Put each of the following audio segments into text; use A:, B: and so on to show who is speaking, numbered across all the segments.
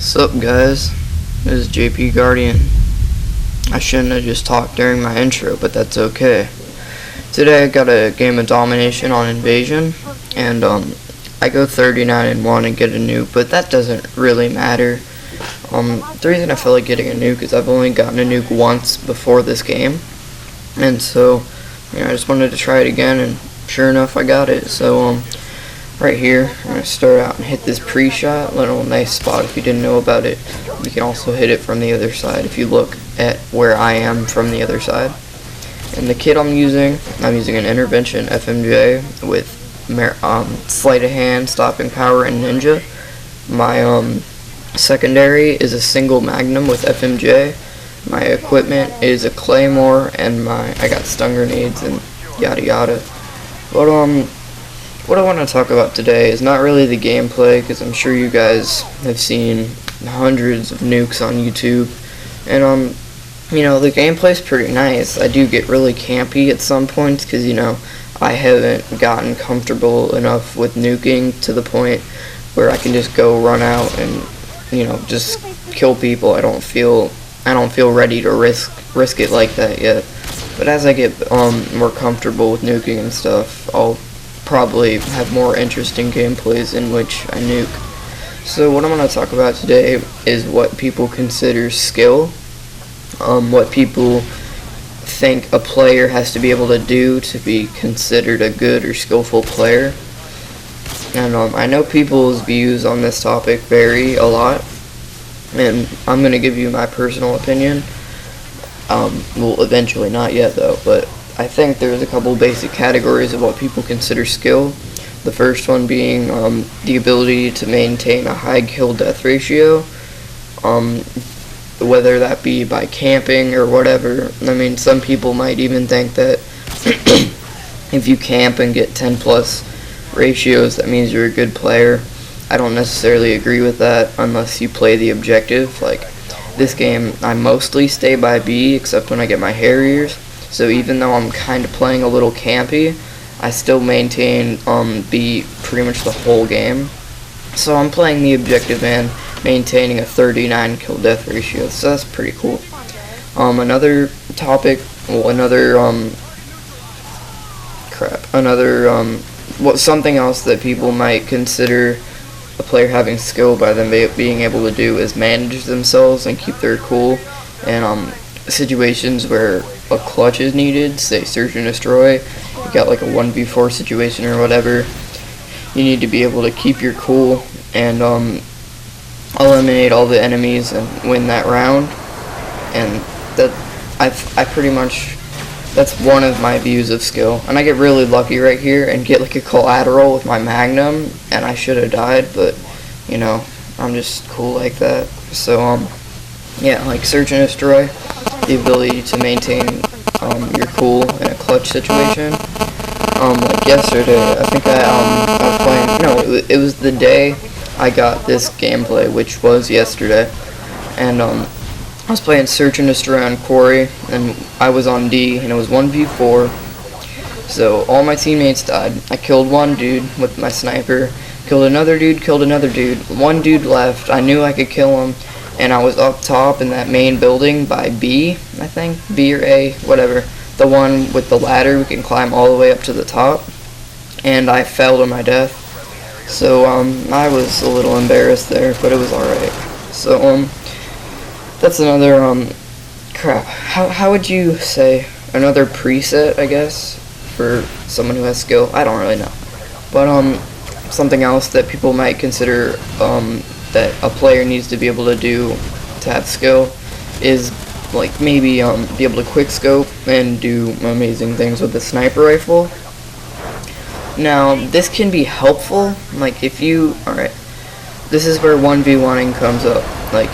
A: Sup guys, this is JP Guardian. I shouldn't have just talked during my intro, but that's okay. Today I got a game of Domination on Invasion, and I go 39-1 and get a nuke, but that doesn't really matter. The reason I feel like getting a nuke is I've only gotten a nuke once before this game, and so I just wanted to try it again, and sure enough I got it. So right here, I'm going to start out and hit this pre-shot, little nice spot if you didn't know about it. You can also hit it from the other side if you look at where I am from the other side. And the kit I'm using an Intervention FMJ with sleight of hand, stopping power, and ninja. My secondary is a single magnum with FMJ. My equipment is a claymore, and I got stun grenades and yada yada. But what I want to talk about today is not really the gameplay, because I'm sure you guys have seen hundreds of nukes on YouTube, and the gameplay's pretty nice. I do get really campy at some points, because I haven't gotten comfortable enough with nuking to the point where I can just go run out and just kill people. I don't feel ready to risk it like that yet. But as I get more comfortable with nuking and stuff, I'll probably have more interesting gameplays in which I nuke. So what I'm going to talk about today is what people consider skill, what people think a player has to be able to do to be considered a good or skillful player. And I know people's views on this topic vary a lot, and I'm going to give you my personal opinion. Well, eventually, not yet though, but I think there's a couple basic categories of what people consider skill. The first one being the ability to maintain a high kill-death ratio, whether that be by camping or whatever. I mean, some people might even think that if you camp and get 10 plus ratios, that means you're a good player. I don't necessarily agree with that unless you play the objective. Like this game, I mostly stay by B except when I get my Harriers. So even though I'm kind of playing a little campy, I still maintain B pretty much the whole game. So I'm playing the objective and maintaining a 39 kill death ratio, so that's pretty cool. Another topic, something else that people might consider a player having skill by them being able to do is manage themselves and keep their cool in situations where a clutch is needed, say search and destroy. You got like a 1v4 situation or whatever. You need to be able to keep your cool and eliminate all the enemies and win that round. And I pretty much, that's one of my views of skill. And I get really lucky right here and get like a collateral with my magnum, and I should have died, but I'm just cool like that. So yeah, like search and destroy, the ability to maintain your cool in a clutch situation. Like yesterday, I think I was playing, it was the day I got this gameplay, which was yesterday, and I was playing search and destroy on Quarry, and I was on D, and it was 1v4, so all my teammates died. I killed one dude with my sniper, killed another dude, one dude left. I knew I could kill him, and I was up top in that main building by B, I think, B or A, whatever, the one with the ladder, we can climb all the way up to the top, and I fell to my death. So I was a little embarrassed there, but it was alright. So that's another how would you say, another preset, I guess, for someone who has skill? I don't really know, but something else that people might consider that a player needs to be able to do to have skill is like maybe be able to quick scope and do amazing things with the sniper rifle. Now this can be helpful, like if you, alright, this is where 1v1ing comes up. Like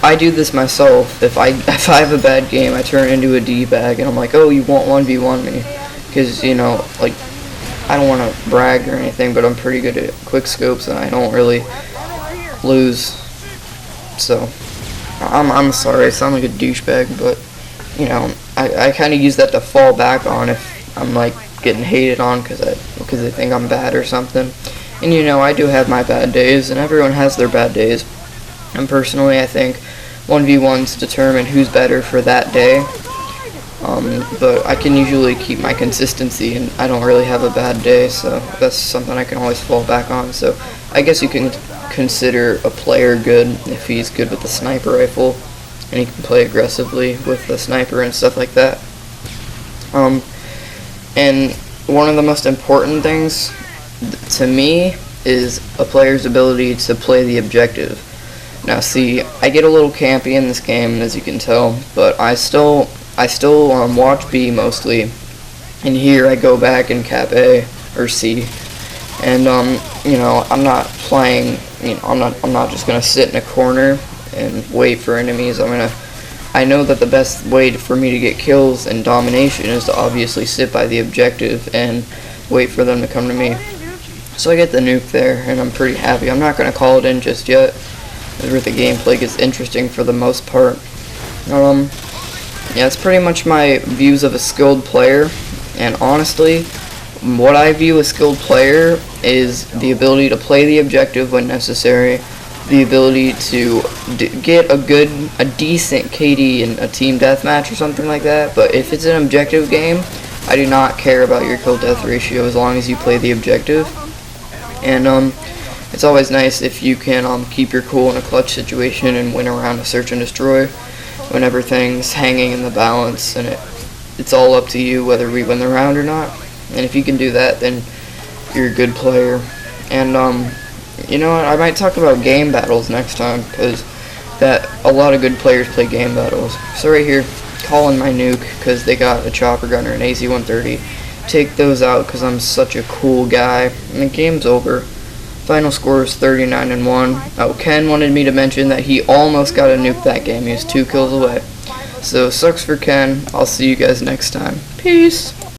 A: I do this myself. If I have a bad game, I turn into a D-bag and I'm like, oh, you won't 1v1 me, because like I don't want to brag or anything, but I'm pretty good at quick scopes and I don't really lose. So I'm sorry, I sound like a douchebag, but I kind of use that to fall back on if I'm like getting hated on because they think I'm bad or something. And I do have my bad days, and everyone has their bad days. And personally, I think 1v1s determine who's better for that day. But I can usually keep my consistency, and I don't really have a bad day, so that's something I can always fall back on. So I guess you can consider a player good if he's good with the sniper rifle, and he can play aggressively with the sniper and stuff like that. And one of the most important things to me is a player's ability to play the objective. Now see, I get a little campy in this game, as you can tell, but I still watch B mostly, and here I go back and cap A or C, and you know, I'm not playing. You know, I'm not just gonna sit in a corner and wait for enemies. I know that the best way for me to get kills in Domination is to obviously sit by the objective and wait for them to come to me. So I get the nuke there, and I'm pretty happy. I'm not gonna call it in just yet, where the gameplay gets interesting for the most part. Yeah, that's pretty much my views of a skilled player, and honestly, what I view a skilled player is the ability to play the objective when necessary, the ability to get a decent KD in a team deathmatch or something like that. But if it's an objective game, I do not care about your kill-death ratio as long as you play the objective. And it's always nice if you can keep your cool in a clutch situation and win around a search and destroy when everything's hanging in the balance, and it's all up to you whether we win the round or not. And if you can do that, then you're a good player. And you know what, I might talk about game battles next time, because a lot of good players play game battles. So right here, calling my nuke because they got a chopper gunner and AZ-130. Take those out because I'm such a cool guy. And the game's over. Final score is 39-1. Oh, Ken wanted me to mention that he almost got a nuke that game. He was 2 kills away. So sucks for Ken. I'll see you guys next time. Peace.